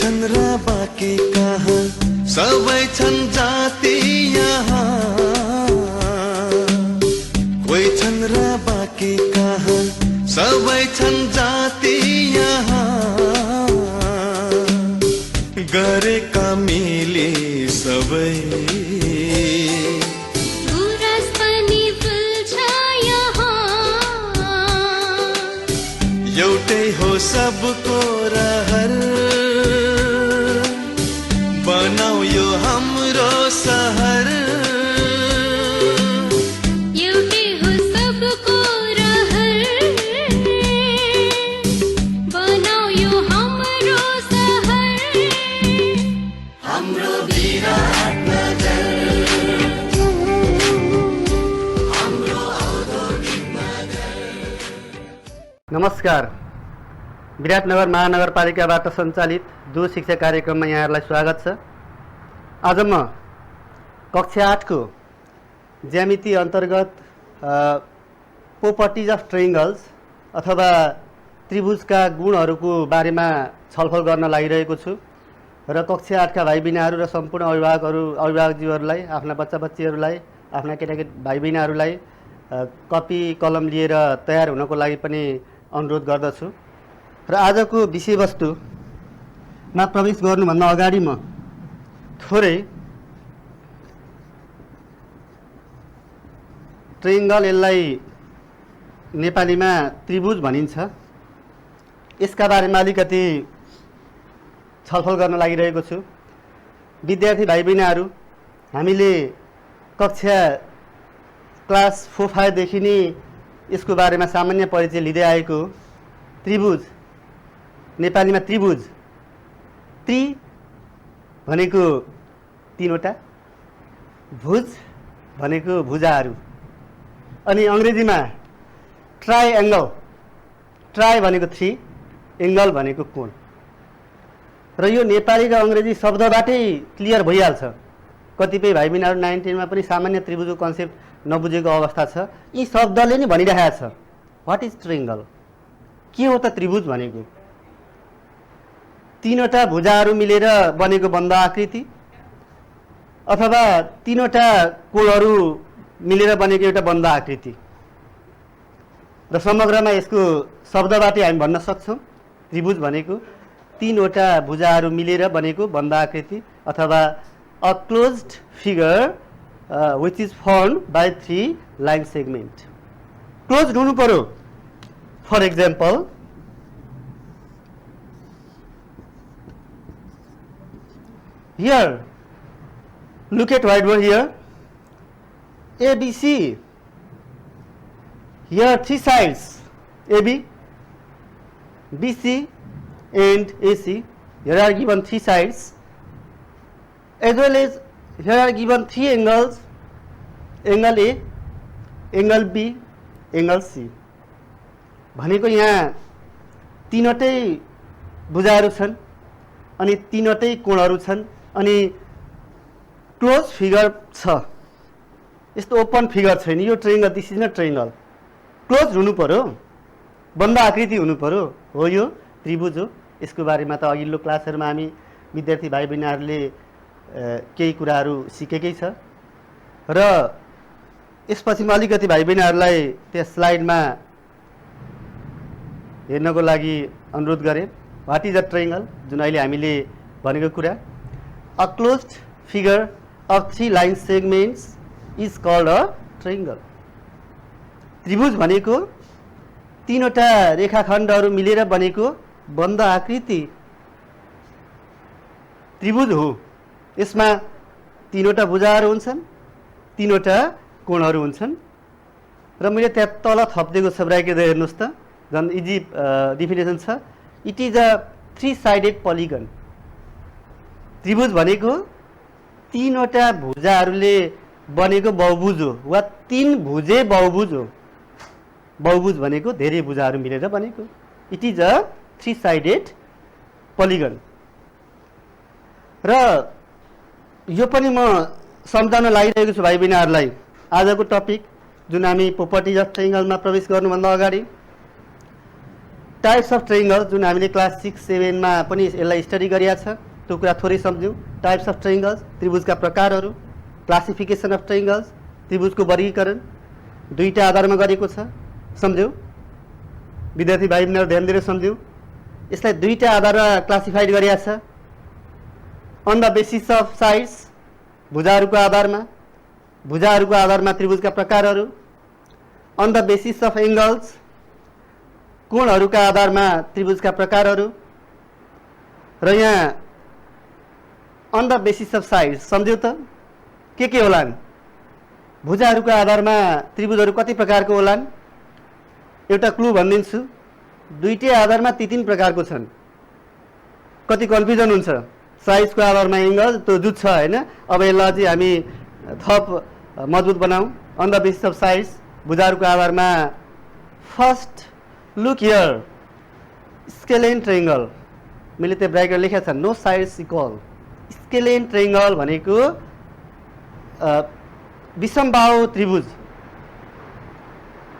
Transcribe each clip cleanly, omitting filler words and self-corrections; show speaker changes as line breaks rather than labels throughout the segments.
छन् र बाँकी कहाँ सबै छन् जाति यहाँ कोही छन् र बाँकी कहाँ सबै छन् जाति यहाँ गरेका मिले सबै एउटै हो सबको रहर बनाऊ यो हाम्रो सहर
एउटै हो सबको रहर बनाऊ यो हाम्रो सहर
हाम्रो विराटनगर हाम्रो औद्योगिक नगर।
नमस्कार, विराटनगर महानगरपालिकाबाट सञ्चालित दूर शिक्षा कार्यक्रममा यहाँहरूलाई स्वागत छ। आज म कक्षा 8 को ज्यामिति अन्तर्गत प्रोपर्टिज अफ ट्रायंगल्स अथवा त्रिभुजका गुणहरूको बारेमा छलफल गर्न लागिरहेको छु र कक्षा 8 का भाइ बहिनीहरू र सम्पूर्ण अभिभावकज्यूहरूलाई, आफ्ना बच्चा-बच्चीहरूलाई, आफ्ना केटाकेटी भाइ बहिनीहरूलाई कपी कलम लिएर तयार हुनको लागि पनि अनुरोध गर्दछु। र आजको विषयवस्तुमा प्रवेश गर्नुभन्दा अगाडि म थोरै ट्रायंगल, यसलाई नेपालीमा त्रिभुज भनिन्छ, यसका बारेमा अलिकति छलफल गर्न लागिरहेको छु। विद्यार्थी भाइ बहिनीहरू, हामीले कक्षा क्लास 4-5 देखि नै यसको बारेमा सामान्य परिचय लिँदै आएको त्रिभुज, नेपालीमा त्रिभुज, त्रि भनेको तीनवटा, भुज भनेको भुजाहरू, अनि अङ्ग्रेजीमा ट्रायंगल, ट्राई भनेको 3, एङ्गल भनेको कोण। र यो नेपाली र अङ्ग्रेजी शब्दबाटै क्लियर भइहाल्छ। कतिपय भाइ बहिनीहरू 9-10 पनि सामान्य त्रिभुजको कन्सेप्ट नबुझेको अवस्था छ। यी शब्दले नै भनिरहेको छ व्हाट इज ट्रायंगल, के हो त त्रिभुज भनेको। तीनवटा भुजाहरू मिलेर बनेको बन्द आकृति अथवा तीनवटा कोणहरू मिलेर बनेको एउटा बन्द आकृति। र समग्रमा यसको शब्दबाटै हामी भन्न सक्छौँ त्रिभुज भनेको तीनवटा भुजाहरू मिलेर बनेको बन्द आकृति अथवा a closed figure which is formed by 3 line segment. Closed हुनु पर्यो। For example, here look at whiteboard here, ABC, here 3 sides AB, BC and AC. Here are given 3 sides as well as here are given 3 angles, angle A, angle B, angle C. भनेको यहाँ तीनवटै भुजाहरू छन् अनि तीनवटै कोणहरू छन् अनि close figure छ। यस्तो open figure छैन यो triangle. This is not triangle. Close हुनु पर्यो, बन्द आकृति हुनु पर्यो, हो यो त्रिभुज हो। यसको बारेमा त अघिल्लो क्लासहरुमा हामी विद्यार्थी भाइ बहिनीहरूले केही कुराहरू सिकेकै छ र यसपछि म अलिकति भाइ बहिनीहरूलाई त्यस स्लाइडमा हेर्नको लागि अनुरोध गरेँ। व्हाट इज अ ट्रायंगल, जुन अहिले हामीले भनेको कुरा। A closed figure of 3 line segments is called a triangle. त्रिभुज भनेको तीनवटा रेखाखण्डहरू मिलेर बनेको बन्द आकृति त्रिभुज हो। यसमा तीनवटा भुजाहरू हुन्छन्, तीनवटा कोणहरू हुन्छन् र मैले त्यहाँ तल थपिदिएको छ ब्र्याकेट हेर्नुहोस् त, झन् इजी डेफिनेसन छ। It is a 3 sided polygon. त्रिभुज भनेको तीनवटा भुजाहरूले बनेको बहुभुज हो वा 3 भुजे बहुभुज हो। बहुभुज भनेको धेरै भुजाहरू मिलेर बनेको। It is a 3 sided polygon. र यो पनि म सम्झाउन लागिरहेको छु भाइ बहिनीहरूलाई। आजको टपिक जुन हामी प्रोपर्टिज अफ ट्रायंगलमा प्रवेश गर्नुभन्दा अगाडि टाइप्स अफ ट्रायंगल जुन हामीले क्लास 6 7 मा पनि यसलाई स्टडी गरिया छ त्यो कुरा थोरै सम्झ्यौँ। टाइप्स अफ ट्रायंगल्स त्रिभुजका प्रकारहरू, क्लासिफिकेसन अफ ट्रायंगल्स त्रिभुजको वर्गीकरण दुईटा आधारमा गरेको छ, सम्झ्यौँ। विद्यार्थी भाइ बहिनीहरू ध्यान दिएर सम्झ्यौँ। यसलाई दुईटा आधारमा क्लासिफाइड गरिया छ। On the basis of sides भुजाहरूको आधारमा त्रिभुजका प्रकारहरू, on the basis of angles कोणहरूका आधारमा त्रिभुजका प्रकारहरू, र यहाँ on the basis of sides सम्झ्यौ त के होलान्? भुजाहरूका आधारमा त्रिभुजहरू कति प्रकारको होलान्? एउटा क्लू भनिदिन्छु, दुईटै आधारमा तीन प्रकारको छन्। कति कन्फ्युजन हुन्छ, साइजको आधारमा एंगल त्यो जुत्छ हैन। अब यसलाई चाहिँ हामी थप मजबुत बनाऊ। On the basis of sides भुजाहरूको आधारमा first look here scalene triangle, मैले त्यो ब्राकेट लेखेको छ, no sides equal. Scalene triangle भनेको विषमबाहु त्रिभुज,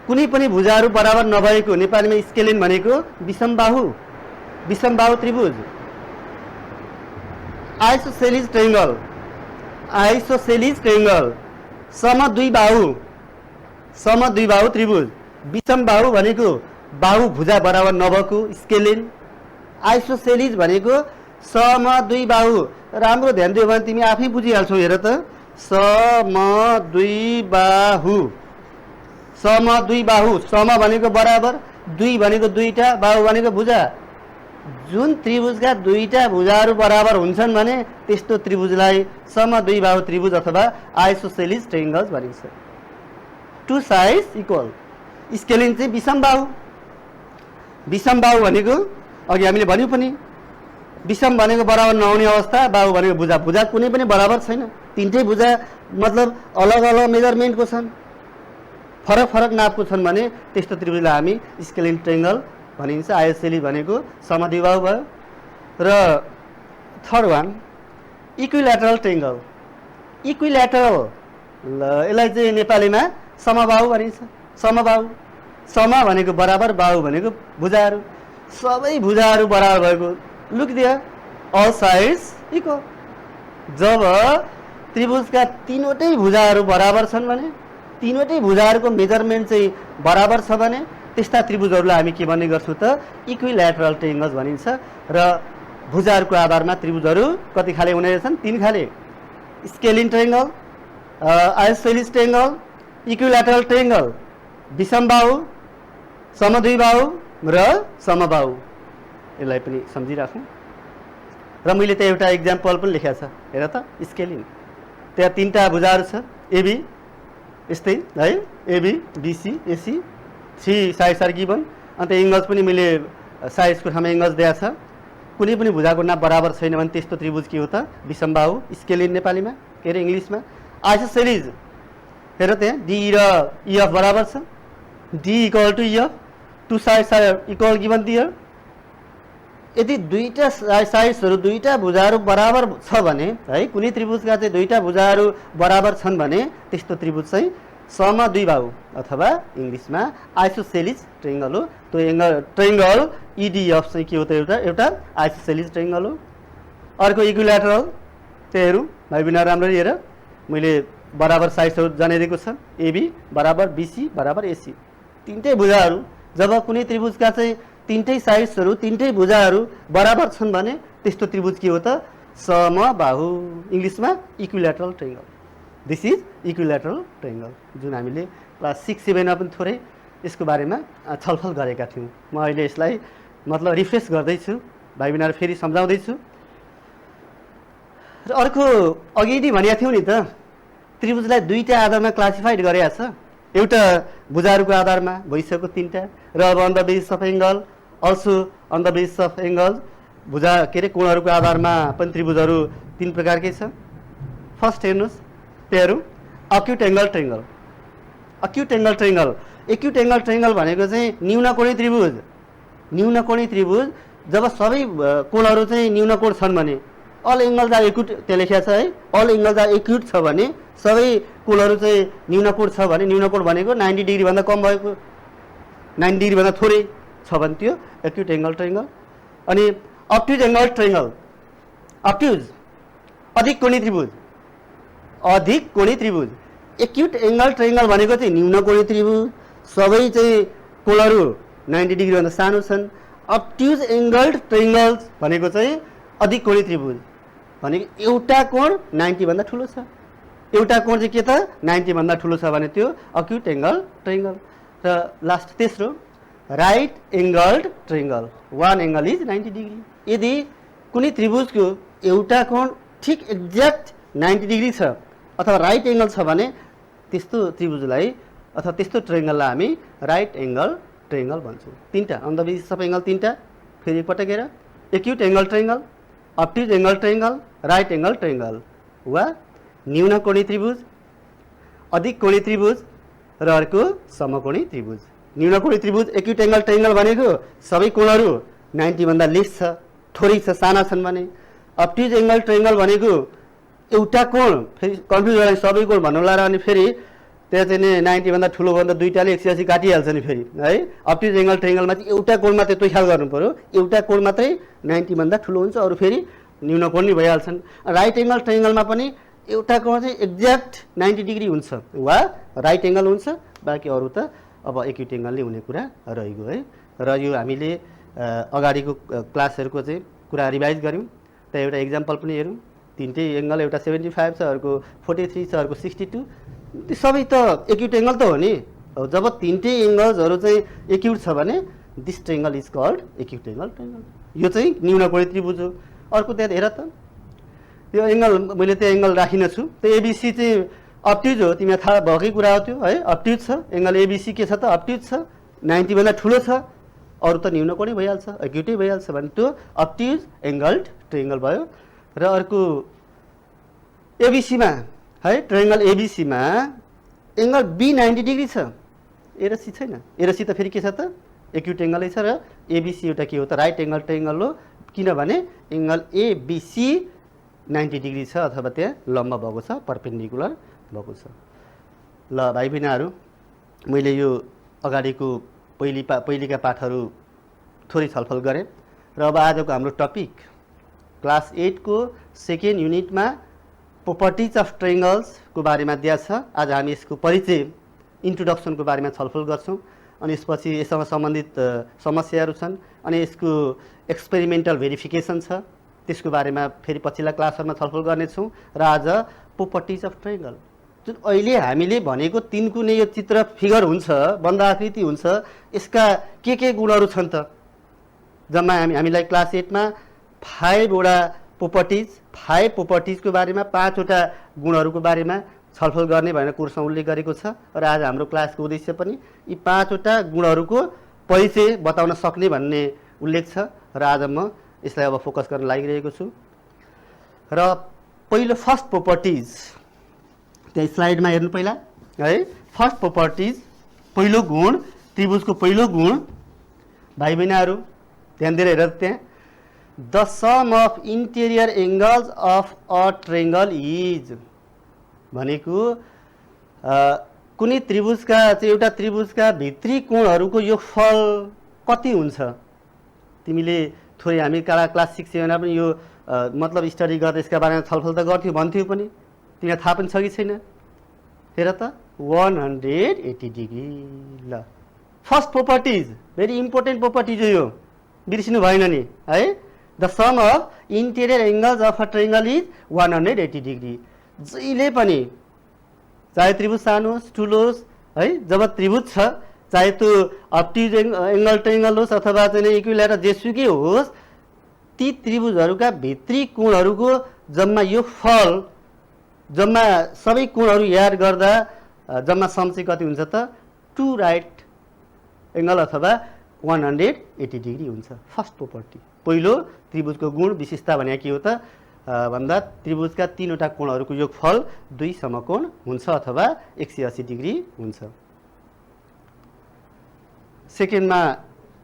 कुनै पनि भुजाहरू बराबर नभएको, नेपालीमा स्केलेन भनेको विषमबाहु त्रिभुज। आइसोसेलिस ट्रायंगल समद्विबाहु त्रिभुज। विषमबाहु भनेको बाहु भुजा बराबर नभएको स्केलेन। आइसोसेलिस भनेको समद्विबाहु। राम्रो ध्यान दियो भने तिमी आफै बुझिहाल्छौ। हेर त, समद्विबाहु। सम भनेको बराबर, दुई भनेको दुईटा, बाहु भनेको भुजा। जुन त्रिभुजका दुईटा भुजाहरू बराबर हुन्छन् भने त्यस्तो त्रिभुजलाई समद्विबाहु त्रिभुज अथवा आइसोसेलिस ट्रायंगल्स भनिन्छ। To sides equal. स्केलिन चाहिँ विषमबाहु भनेको अघि हामीले भन्यौँ पनि, विषम भनेको बराबर नहुने अवस्था, बाहु भनेको भुजा। भुजा कुनै पनि बराबर छैन, तीनटै भुजा मतलब अलग अलग मेजरमेन्टको छन्, फरक नापको छन् भने त्यस्तो त्रिभुजलाई हामी स्केलिन ट्रायंगल भनिन्छ। आइसोसेलिस भनेको समद्विबाहु भयो। र third one equilateral triangle. Equilateral यसलाई चाहिँ नेपालीमा समबाहु भनिन्छ। सम भनेको बराबर, बाहु भनेको भुजाहरू। सबै भुजाहरू बराबर भएको, लुक दियर अल साइड्स इक्वल। जब त्रिभुजका तीनवटै भुजाहरू बराबर छन् भने, तीनवटै भुजाहरूको मेजरमेन्ट चाहिँ बराबर छ भने त्यस्ता त्रिभुजहरूलाई हामी के भन्ने गर्छौँ त? इक्विल्याटरल ट्रायंगल्स भनिन्छ। र भुजाहरूको आधारमा त्रिभुजहरू कति खाले हुने रहेछन्? 3 खाले। Scalene triangle, isosceles triangle, equilateral triangle. विषमबाहु, समद्विबाहु र समबाहु। यसलाई पनि सम्झिराखौँ। र मैले त्यहाँ एउटा इक्जाम्पल पनि लेखेको छ, हेर त। स्केलिन त्यहाँ 3टा भुजाहरू छ, एबी यस्तै है, AB BC AC, 3 sides are given. अन्त एंगल्स पनि मैले साइड्सको ठाउँमा एंगल्स दिएको छ। कुनै पनि भुजाको नाप बराबर छैन भने त्यस्तो त्रिभुज के हो त? विषमबाहु। स्केलिन नेपालीमा, के अरे इङ्ग्लिसमा। आइसोसेलिस हेर त्यहाँ डी र इएफ बराबर छ, D equal to EF, 2 sides are equal given there. यदि दुईटा साइड्सहरू, दुईटा भुजाहरू बराबर छ भने है, कुनै त्रिभुजका चाहिँ दुईटा भुजाहरू बराबर छन् भने त्यस्तो त्रिभुज चाहिँ समद्विबाहु अथवा इङ्ग्लिसमा आइसोसेलिस ट्रायंगल हो। त्यो ट्रायंगल इडिएफ चाहिँ के हो त? एउटा आइसोसेलिस ट्रायंगल हो। अर्को इक्विल्याटरल, त्यही हेरौँ भाइ बहिनी राम्ररी हेर, मैले बराबर साइड्सहरू जनाइदिएको छ। एबी बराबर बीसी बराबर एसी, तीनटै भुजाहरू। जब कुनै त्रिभुजका चाहिँ तीनटै साइड्सहरू, तीनटै भुजाहरू बराबर छन् भने त्यस्तो त्रिभुज के हो त? समबाहु। इङ्ग्लिसमा equilateral triangle. This is equilateral triangle, जुन हामीले क्लास 6 7 मा पनि थोरै यसको बारेमा छलफल गरेका थियौँ। म अहिले यसलाई मतलब रिफ्रेस गर्दैछु, भाइ बहिनीहरू फेरि सम्झाउँदैछु। र अर्को अघि नै भनेको थियौँ नि त, त्रिभुजलाई दुईटा आधारमा क्लासिफाइड गरेका छ। एउटा भुजाहरूको आधारमा भइसक्यो 3टा, र अब on the basis of angle, also on the basis of angle भुजा के अरे कोणहरूको आधारमा पनि त्रिभुजहरू 3 प्रकारकै छ। फर्स्ट हेर्नुहोस्, त्यहाँ acute angle triangle. Acute angle triangle भनेको चाहिँ न्यूनकोणी त्रिभुज। न्यूनकोणी त्रिभुज जब सबै कोणहरू चाहिँ न्यूनकोण छन् भने, अल एंगल्स आर एक्युट त्यहाँ लेखेको छ है, अल एंगल्स आर एक्युट छ भने, सबै कोणहरू चाहिँ न्यूनकोण छ भने, न्यूनकोण भनेको 90 डिग्री भन्दा कम भएको, 90 डिग्री भन्दा थोरै, छ भने त्यो एक्युट एङ्गल ट्रायङ्गल। अनि अब्ट्युज एङ्गल ट्रायङ्गल, अब्ट्युज अधिक कोणी त्रिभुज, अधिक कोणी त्रिभुज। एक्युट एङ्गल ट्रायङ्गल भनेको चाहिँ न्यून कोणी त्रिभुज, सबै चाहिँ कोणहरू 90 डिग्री भन्दा सानो छन्। अब्ट्युज एङ्गल ट्रायङ्गल भनेको चाहिँ अधिक कोणी त्रिभुज भनेको एउटा कोण 90 भन्दा ठुलो छ, एउटा कोण चाहिँ के त 90 भन्दा ठुलो छ भने त्यो अक्युट एङ्गल ट्रायङ्गल। र लास्ट तेस्रो right angled triangle, one angle is 90 degree. यदि कुनै त्रिभुजको एउटा कोण ठिक एक्ज्याक्ट 90 डिग्री छ अथवा राइट एङ्गल छ भने त्यस्तो त्रिभुजलाई अथवा त्यस्तो ट्रायङ्गललाई हामी राइट एङ्गल ट्रायङ्गल भन्छौँ। तीनटा on the basis of angle तीनटा, फेरि एकपटक हेर, acute angle triangle, obtuse angle triangle, right angle triangle वा न्यून कोणी त्रिभुज, अधिक कोणी त्रिभुज र अर्को समकोणी त्रिभुज। न्यून कोणी त्रिभुज एक्युट एङ्गल ट्रायङ्गल भनेको सबै कोणहरू 90 भन्दा लेस छ, थोरै छ, साना छन् भने। अब्ट्युज एङ्गल ट्रायङ्गल भनेको एउटा कोण, फेरि कन्फ्युज भयो सबै कोण भन्नुला र अनि फेरि त्यहाँ चाहिँ नि 90 भन्दा ठुलो भन्दा दुईटाले 180 काटिहाल्छ नि फेरि है। अब्ट्युज एङ्गल ट्रायङ्गलमा चाहिँ एउटा कोण मात्रै त्यो ख्याल गर्नु पर्यो, एउटा कोण मात्रै 90 भन्दा ठुलो हुन्छ, अरू फेरि न्यून कोण नि भइहाल्छन्। राइट एङ्गल ट्रायङ्गलमा पनि एउटा कोण चाहिँ एक्ज्याक्ट 90 डिग्री हुन्छ वा राइट एङ्गल हुन्छ, बाँकी अरू त अब एक्युट एङ्गल नै हुने कुरा रहिगयो है। र यो हामीले अगाडिको क्लासहरूको चाहिँ कुरा रिभाइज गऱ्यौँ। त एउटा इक्जाम्पल पनि हेरौँ। तिनटै एङ्गल, एउटा 75 छ, अर्को 43 छ, अर्को 62, त्यो सबै त एक्युट एङ्गल त हो नि। जब तिनटै एङ्गल्सहरू चाहिँ एक्युट छ भने this triangle is called acute angle triangle. यो चाहिँ न्यून कोणी त्रिभुज हो। अर्को त्यहाँ हेर त, त्यो एङ्गल मैले त्यो एङ्गल राखिन छु, त्यो एबिसी चाहिँ अब्ट्युज हो, तिमीलाई थाहा भएकै कुरा हो त्यो है। अब्ट्युज छ, एङ्गल एबिसी के छ त अब्ट्युज छ, 90 भन्दा ठुलो छ, अरू त न्यून कोणी भइहाल्छ, एक्युटै भइहाल्छ भने त्यो अब्ट्युज एङ्गल्ड ट्रायङ्गल भयो। र अर्को एबिसीमा है, ट्रायङ्गल एबिसीमा एङ्गल बी 90 डिग्री छ, एरसी छैन, एरसी त फेरि के छ त एक्युट एङ्गलै छ। र एबिसी एउटा के हो त राइट एङ्गल ट्रायङ्गल हो, किनभने एङ्गल एबिसी 90 डिग्री छ अथवा त्यहाँ लम्ब भएको छ, पर्पेन्डिकुलर भएको छ। ल भाइ बहिनीहरू, मैले यो अगाडिको पहिलेका पाठहरू थोरै छलफल गरेँ र अब आजको हाम्रो टपिक क्लास 8 को सेकेन्ड युनिटमा प्रोपर्टिज अफ ट्रायङ्गल्सको बारेमा दिएको छ। आज हामी यसको परिचय इन्ट्रोडक्सनको बारेमा छलफल गर्छौँ, अनि यसपछि यससँग सम्बन्धित समस्याहरू छन्, अनि यसको एक्सपेरिमेन्टल भेरिफिकेसन छ, त्यसको बारेमा फेरि पछिल्ला क्लासहरूमा छलफल गर्नेछौँ। र आज प्रोपर्टिज अफ ट्रायङ्गल, जुन अहिले हामीले भनेको तीन कुने यो चित्र फिगर हुन्छ, बन्द आकृति हुन्छ, यसका के गुणहरू छन् त। जम्मा हामीलाई क्लास 8 मा 5 वटा प्रोपर्टिजको बारेमा 5 वटा गुणहरूको बारेमा छलफल गर्ने भनेर कोर्समा उल्लेख गरेको छ। र आज हाम्रो क्लासको उद्देश्य पनि यी 5 वटा गुणहरूको परिचय बताउन सक्ने भन्ने उल्लेख छ। र आज म यसलाई अब फोकस गर्न लागिरहेको छु। र पहिलो फर्स्ट प्रोपर्टिज त्यहाँ स्लाइडमा हेर्नु पहिला है। फर्स्ट प्रोपर्टिज, पहिलो गुण, त्रिभुजको पहिलो गुण भाइ बहिनीहरू ध्यान दिएर हेर त्यहाँ, the sum of interior angles of a triangle is भनेको कुनै त्रिभुजका चाहिँ एउटा त्रिभुजका भित्री कोणहरूको योगफल कति हुन्छ। तिमीले थोरै हामी क्लास 6 7 पनि यो मतलब स्टडी गर्दा यसका बारेमा छलफल त गर्थ्यौ, भन्थ्यौ पनि, तिमीलाई थाहा पनि छ कि छैन। हेर त 180 डिग्री। ल first properties very important properties हो यो, बिर्सिनु भएन नि है। The sum of interior angles of a triangle is 180 degree. जहिले पनि चाहे त्रिभुज सानो होस् ठुलो होस् है, जब त्रिभुज छ, चाहे त्यो अब्ट्युज एङ्गल ट्रायङ्गल होस् अथवा चाहिँ इक्विलेटरल जेसुकै होस्, ती त्रिभुजहरूका भित्री कोणहरूको जम्मा योगफल, जम्मा सबै कोणहरू याद गर्दा जम्मा सम चाहिँ कति हुन्छ त 2 राइट एङ्गल अथवा 180 डिग्री हुन्छ। फर्स्ट प्रोपर्टी, पहिलो त्रिभुजको गुण विशेषता भने के हो त भन्दा त्रिभुजका 3 वटा कोणहरूको योगफल 2 समकोण हुन्छ अथवा 180 डिग्री हुन्छ। सेकेन्डमा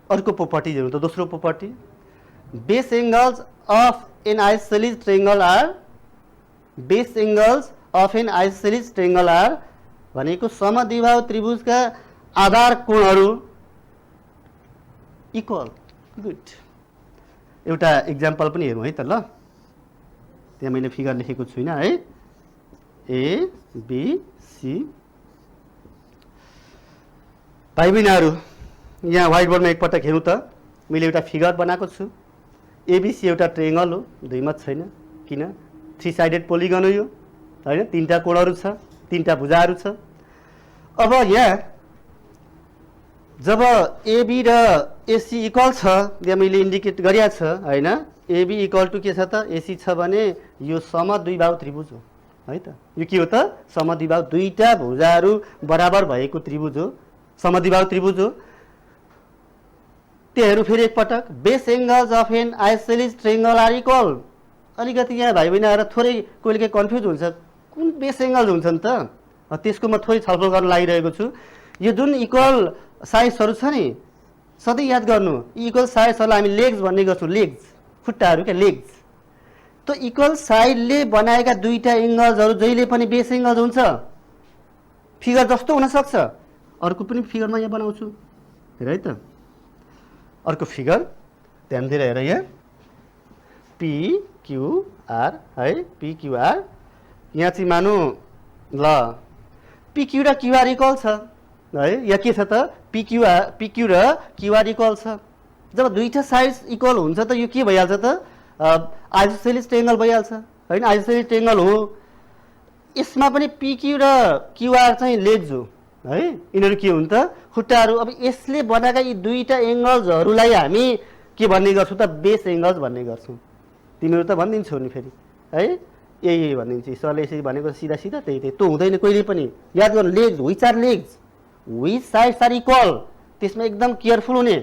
अर्को प्रोपर्टी हेरौँ त, दोस्रो property, base angles of an isosceles triangle are, base angles of an isosceles triangle are भनेको समद्विबाहु त्रिभुजका आधार कोणहरू इक्वल गुड एउटा इक्जाम्पल पनि हेरौँ है त ल त्यहाँ मैले फिगर लेखेको छुइनँ है ए बी सी भाइ बहिनीहरू यहाँ व्हाइट बोर्डमा एकपटक हेरौँ त मैले एउटा फिगर बनाएको छु एबीसी एउटा ट्रायंगल हो दुई मत छैन किन थ्री साइडेड पोलिगन हो यो हैन तीनटा कोणहरू छ तीनटा भुजाहरू छ अब यहाँ जब एबी र एसी इक्वल छ यहाँ मैले इन्डिकेट गरिया छ हैन एबी इक्वल टु के छ त एसी छ भने यो समद्विबाहु त्रिभुज हो है त यो के हो त समद्विबाहु दुईटा भुजाहरू बराबर भएको त्रिभुज हो समद्विबाहु त्रिभुज हो त्यही हेरौँ फेरि एकपटक base angles of an isosceles triangle are equal अलिकति यहाँ भाइ बहिनीहरू थोरै कहिलेकाहीँ कन्फ्युज हुन्छ कुन बेस एंगल हुन्छ नि त त्यसको म थोरै छलफल गर्न लागिरहेको छु यो जुन इक्वल साइड्सहरू छ नि सधैँ याद गर्नु इक्वल साइड्सहरूलाई हामी लेग्स भन्ने गर्छौँ लेग्स खुट्टाहरू क्या लेग्स त इक्वल साइडले बनाएका दुईटा एंगल्सहरू जहिले पनि बेस एंगल्स हुन्छ फिगर जस्तो हुन सक्छ अर्को पनि फिगर म यहाँ बनाउँछु हेर है त अर्को फिगर ध्यान दिएर हेर यहाँ PQR है PQR यहाँ चाहिँ मानु ल PQ र QR इक्वल छ है यहाँ के छ त PQ र QR इक्वल छ जब दुईटा साइड्स इक्वल हुन्छ त यो के भइहाल्छ त आइसोसेलेस ट्रायंगल भइहाल्छ हैन आइसोसेलेस ट्रायंगल हो यसमा पनि PQ र QR चाहिँ लेग्स हो है यिनीहरू के हुन् त खुट्टाहरू अब यसले बनाएका यी दुईटा एंगल्सहरूलाई हामी के भन्ने गर्छौँ त बेस एंगल्स भन्ने गर्छौँ तिमीहरू त भनिदिन्छौ नि फेरि है यही भनिदिन्छ सरले यसरी भनेको सिधा सिधा त्यही त्यो हुँदैन कहिले पनि याद गर्नु legs which are legs which sides are equal त्यसमा एकदम केयरफुल हुने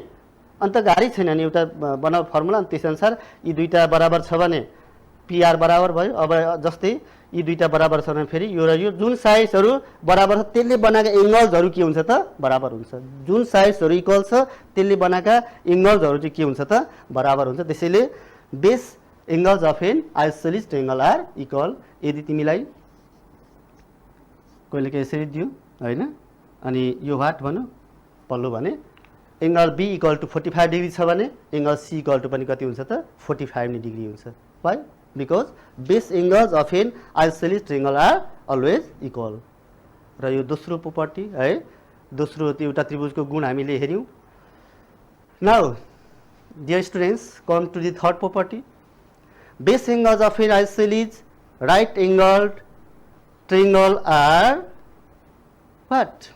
अन्त गाह्रै छैन नि एउटा बनाऊ फर्मुला अनि त्यसअनुसार यी दुईटा बराबर छ भने पिआर बराबर भयो अब जस्तै यी दुईटा बराबर छ भने फेरि यो र यो जुन साइड्सहरू बराबर छ त्यसले बनाएका एंगल्सहरू के हुन्छ त बराबर हुन्छ जुन साइड्सहरू इक्वल छ त्यसले बनाएका एंगल्सहरू चाहिँ के हुन्छ त बराबर हुन्छ त्यसैले base angles of an isosceles triangle are equal यदि तिमीलाई कहिलेकाहीँ यसरी दियो हैन अनि यो वाट भन्नु पल्लो भने angle B equal to 45 degree छ भने एंगल सी इक्वल टु पनि कति हुन्छ त 45 डिग्री हुन्छ why because base angles of an isosceles triangle are always equal र यो दोस्रो प्रोपर्टी है दोस्रो एउटा त्रिभुजको गुण हामीले हेर्यौं now dear students come to the third property base angles of an isosceles right angled triangle are what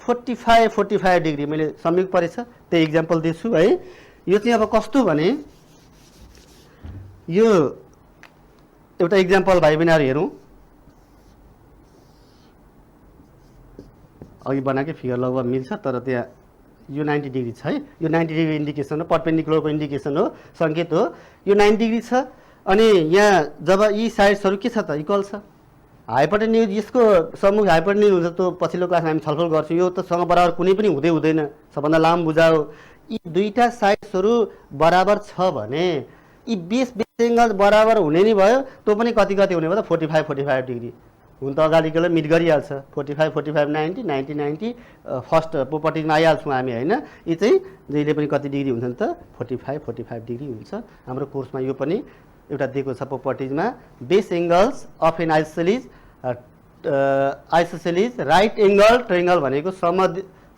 45 degree मैले संयुक्त परेछ त्यही इक्जाम्पल दिन्छु है यो चाहिँ अब कस्तो भने यो एउटा इक्जाम्पल भाइ बहिनीहरु हेरौं अघि बनाएकै फिगर लगभग मिल्छ तर त्यहाँ यो 90 डिग्री छ है यो 90 डिग्री इन्डिकेसन हो परपेन्डिकुलरको इन्डिकेसन हो संकेत हो यो 90 डिग्री छ अनि यहाँ जब यी साइड्सहरु के छ त इक्वल छ हाइपोटेन्युज यसको सम्मुख हाइपोटेन्युज हुन्छ त पछिल्लो क्लासमा हामी छलफल गर्छौं यो त सँग बराबर कुनै पनि हुँदैन सबभन्दा लामो भुजा हो यी दुईटा साइड्सहरु बराबर छ भने यी बेस एंगल बराबर हुने नि भयो त्यो पनि कति कति हुने भयो त 45 डिग्री हुन त अगाडिकोले मिट गरिहाल्छ 45 90 फर्स्ट प्रोपर्टिजमा आइहाल्छौँ हामी हैन यी चाहिँ जहिले पनि कति डिग्री हुन्छ नि त 45 डिग्री हुन्छ हाम्रो कोर्समा यो पनि एउटा दिएको छ प्रोपर्टिजमा base angles of an isosceles right angle triangle भनेको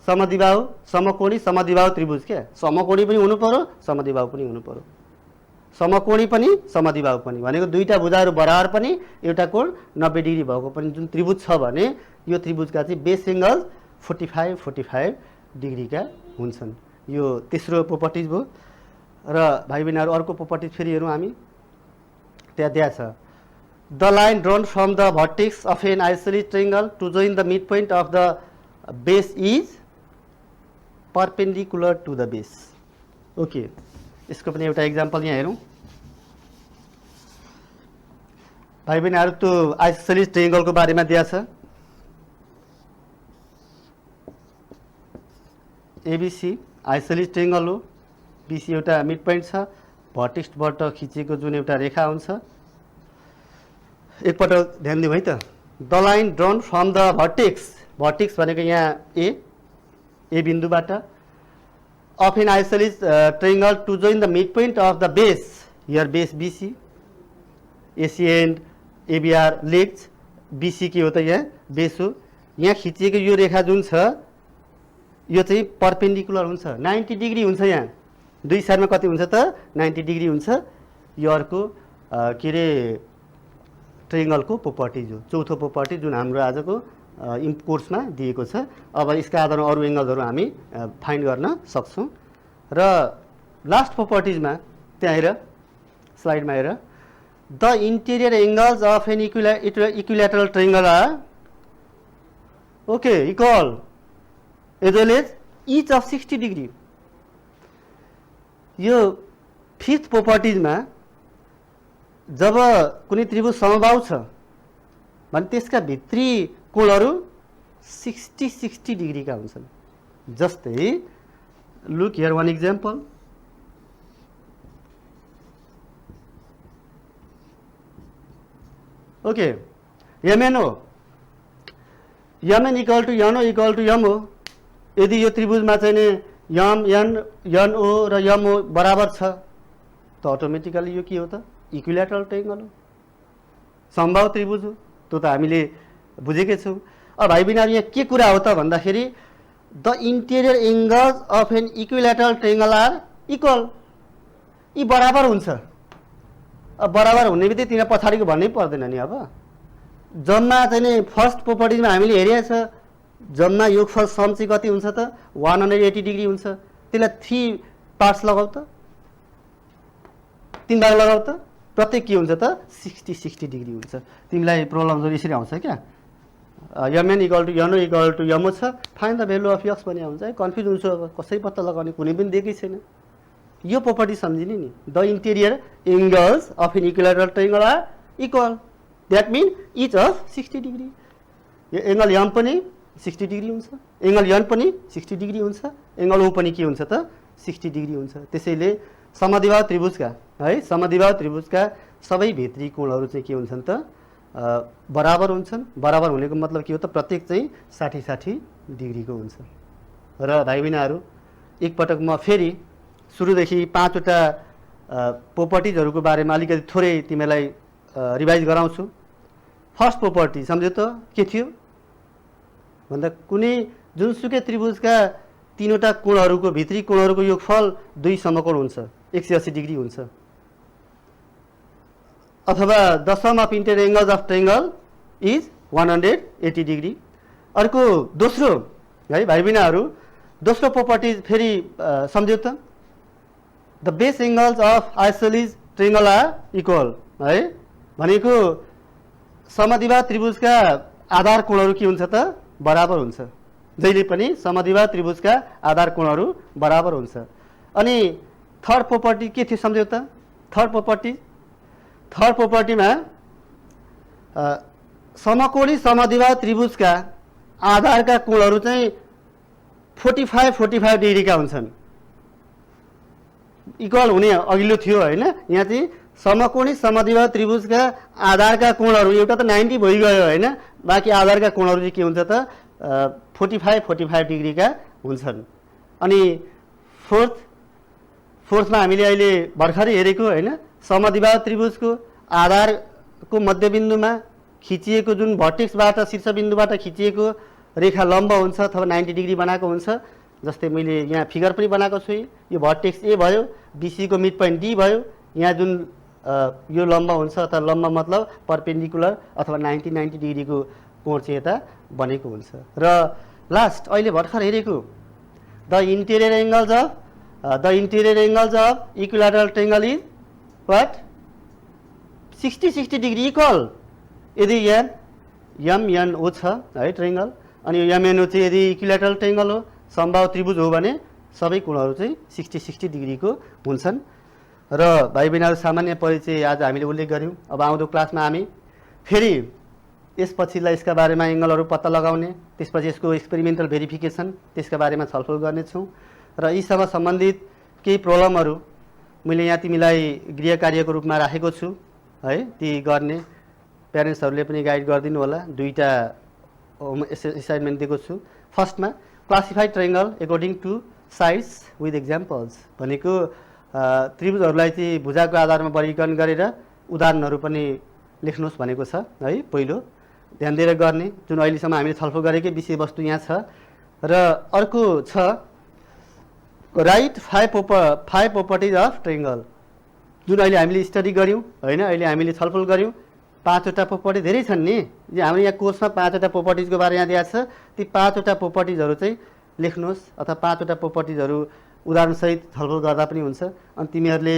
समद्विबाहु समद्विबाहु त्रिभुज के समकोणी पनि हुनु पर्यो समद्विबाहु पनि हुनु पर्यो समकोणी पनि समद्विबाहु पनि भनेको दुईटा भुजाहरू बराबर पनि एउटा कोण 90 डिग्री भएको पनि जुन त्रिभुज छ भने यो त्रिभुजका चाहिँ बेस एंगल 45 डिग्रीका हुन्छन् यो तेस्रो प्रोपर्टिज भयो र भाइ बहिनीहरु अर्को प्रोपर्टिज फेरि हेरौँ हामी त्यहाँ दिया छ the line drawn from the vertex of an isosceles triangle to join the mid point of the base is perpendicular to the base okay यसको पनि एउटा एक्जाम्पल यहाँ हेरौँ भाइ बहिनीहरु त्यो आइसोसेलेस ट्रायंगलको बारेमा दिया छ एबीसी आइसोसेलेस ट्रायंगल हो बीसी एउटा मिड पोइन्ट छ भर्टेक्सबाट खिचेको जुन एउटा रेखा हुन्छ एकपटक ध्यान दिउँ है त the line drawn from the vertex भनेको यहाँ ए बिन्दुबाट of an isosceles triangle to join the midpoint of the base, here base BC, AC and AB are legs, BC के हो त यहाँ बेस हो, यहाँ खिचिएको यो रेखा जुन छ यो चाहिँ परपेन्डिकुलर हुन्छ, 90 डिग्री हुन्छ, यहाँ दुई साइडमा कति हुन्छ त 90 डिग्री हुन्छ। यो अर्को के रे ट्रायंगलको प्रोपर्टिज हो, चौथो प्रोपर्टी जुन हाम्रो आजको कोर्समा दिएको छ। अब यसका आधारमा अरू एंगलहरू हामी फाइन्ड गर्न सक्छौं। र लास्ट प्रोपर्टिजमा त्यहाँ हेर स्लाइडमा हेर, the interior angles of an equilateral triangle are okay equal as well as each of 60 degree. यो फिफ्थ प्रोपर्टिजमा जब कुनै त्रिभुज समबाहु छ भने त्यसका भित्री कोणहरू 60 डिग्री का हुन्छन्। जस्तै look here one example, okay MN हो, MN equal to NO equal to M हो। यदि यो त्रिभुजमा चाहिँ नि MN NO र MO बराबर छ त अटोमेटिकली यो के हो त इक्विलैटरल ट्रायंगल हो, समबाहु त्रिभुज हो। त्यो त हामीले बुझेकै छौं। अब भाइ बिना यहाँ के कुरा हो त भन्दाखेरि the interior angles of an equilateral triangle are equal, यी बराबर हुन्छ। अब बराबर हुने बित्तिकै तिनीहरू पछाडिको भन्नै पर्दैन नि। अब जम्मा चाहिँ नि फर्स्ट प्रोपर्टिजमा हामीले हेरेको छ जम्मा योगफल सम चाहिँ कति हुन्छ त 180 डिग्री हुन्छ। त्यसलाई 3 पार्ट्स लगाउ त, 3 भाग लगाउ त, प्रत्येक के हुन्छ त 60 डिग्री हुन्छ। तिमीलाई प्रब्लम यसरी आउँछ क्या, MN equal to NO equal to MO छ, find the value of x भने हुन्छ। कन्फ्युज हुन्छ, अब कसरी पत्ता लगाउने कुनै पनि दिएकै छैन। यो प्रोपर्टी सम्झिने नि, the interior angles of an equilateral triangle are equal, that mean each of 60 degree. यो एंगल M पनि 60 डिग्री हुन्छ, एंगल N पनि 60 डिग्री हुन्छ, एंगल O पनि के हुन्छ त 60 डिग्री हुन्छ। त्यसैले समद्विबाहु त्रिभुजका है समद्विबाहु त्रिभुजका सबै भित्री कोणहरू चाहिँ के हुन्छन् त बराबर हुन्छन्। बराबर हुनेको मतलब के हो त प्रत्येक चाहिँ 60 डिग्रीको हुन्छ। र भाइ बहिनीहरू एकपटक म फेरि सुरुदेखि 5 वटा प्रोपर्टिजहरूको बारेमा अलिकति थोरै तिमीलाई रिभाइज गराउँछु। फर्स्ट प्रोपर्टी सम्झ्यौ त के थियो भन्दा कुनै जुनसुकै त्रिभुजका 3 वटा कोणहरूको भित्री कोणहरूको योगफल 2 समकोण हुन्छ, 180 डिग्री हुन्छ। अथवा the sum of interior angles of triangle is 180 degree. अर्को दोस्रो है भाइ बहिनीहरू दोस्रो प्रोपर्टी फेरि सम्झ्यौ त, the base angles of isosceles triangle are equal है भनेको समद्विबाहु त्रिभुजका आधार कोणहरू के हुन्छ त बराबर हुन्छ। जहिले पनि समद्विबाहु त्रिभुजका आधार कोणहरू बराबर हुन्छ। अनि थर्ड प्रोपर्टी के थियो सम्झ्यौ त, थर्ड प्रोपर्टीमा समकोणी समद्विबाहु त्रिभुजका आधारका कोणहरू चाहिँ 45 डिग्री का हुन्छन्। इक्वल हुने अघिल्लो थियो हैन, यहाँ चाहिँ समकोणी समद्विबाहु त्रिभुजका आधारका कोणहरू एउटा त 90 भइगयो हैन, बाँकी आधारका कोणहरू चाहिँ के हुन्छ त 45 डिग्री का हुन्छन्। अनि फोर्थमा हामीले अहिले भर्खरै हेरेको हैन समद्विबाहु त्रिभुजको आधारको मध्यबिन्दुमा खिचिएको जुन भर्टेक्सबाट शीर्षबिन्दुबाट खिचिएको रेखा लम्ब हुन्छ अथवा 90 डिग्री बनाएको हुन्छ। जस्तै मैले यहाँ फिगर पनि बनाएको छु, यो भर्टेक्स ए भयो, BC को मिड पोइन्ट D भयो, यहाँ जुन यो लम्ब हुन्छ अथवा लम्ब मतलब परपेन्डिकुलर अथवा 90 डिग्री को कोण चाहिँ यता बनेको हुन्छ। र लास्ट अहिले भर्खर हेरेको the interior angles of equilateral triangle is what 60 degree equal. यदि यहाँ MNO छ है ट्रायंगल अनि यो MNO चाहिँ यदि इक्विलैटरल ट्रायंगल हो समबाहु त्रिभुज हो भने सबै कोणहरू चाहिँ 60 डिग्री को हुन्छन्। र भाइ बहिनीहरू सामान्य परिचय आज हामीले उल्लेख गर्यौं। अब आउँदो क्लासमा हामी फेरि यसपछिलाई यसका बारेमा एंगलहरू पत्ता लगाउने, त्यसपछि यसको एक्सपेरिमेन्टल भेरिफिकेसन त्यसका बारेमा छलफल गर्नेछौँ। र यीसँग सम्बन्धित केही प्रब्लमहरू मैले यहाँ तिमीलाई गृह कार्यको रूपमा राखेको छु है, ती गर्ने प्यारेन्ट्सहरूले पनि गाइड गरिदिनु होला। 2टा असाइनमेन्ट दिएको छु। फर्स्टमा classified triangle according to sides with examples भनेको त्रिभुजहरूलाई चाहिँ भुजाको आधारमा वर्गीकरण गरेर उदाहरणहरू पनि लेख्नुहोस् भनेको छ है। पहिलो ध्यान दिएर गर्ने जुन अहिलेसम्म हामीले छलफल गरेकै विषयवस्तु यहाँ छ। र अर्को छ राइट 5 प्रोपर्टिज अफ ट्रायंगल, जुन अहिले हामीले स्टडी गऱ्यौँ होइन, अहिले हामीले छलफल गऱ्यौँ। 5वटा प्रोपर्टी धेरै छन् नि, हाम्रो यहाँ कोर्समा 5वटा प्रोपर्टिजको बारे यहाँ दिएको छ। ती 5वटा प्रोपर्टिजहरू चाहिँ लेख्नुहोस् अथवा 5वटा प्रोपर्टिजहरू उदाहरणसहित छलफल गर्दा पनि हुन्छ। अनि तिमीहरूले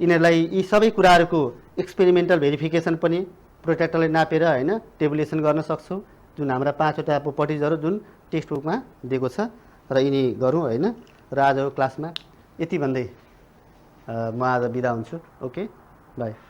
यिनीहरूलाई यी सबै कुराहरूको एक्सपेरिमेन्टल भेरिफिकेसन पनि प्रोट्र्याक्टरले नापेर होइन टेबुलेसन गर्न सक्छौ, जुन हाम्रा 5वटा प्रोपर्टिजहरू जुन टेक्स्ट बुकमा दिएको छ। र यिनी गरौँ होइन। र आजको क्लासमा यति भन्दै म आज बिदा हुन्छु। Okay, by.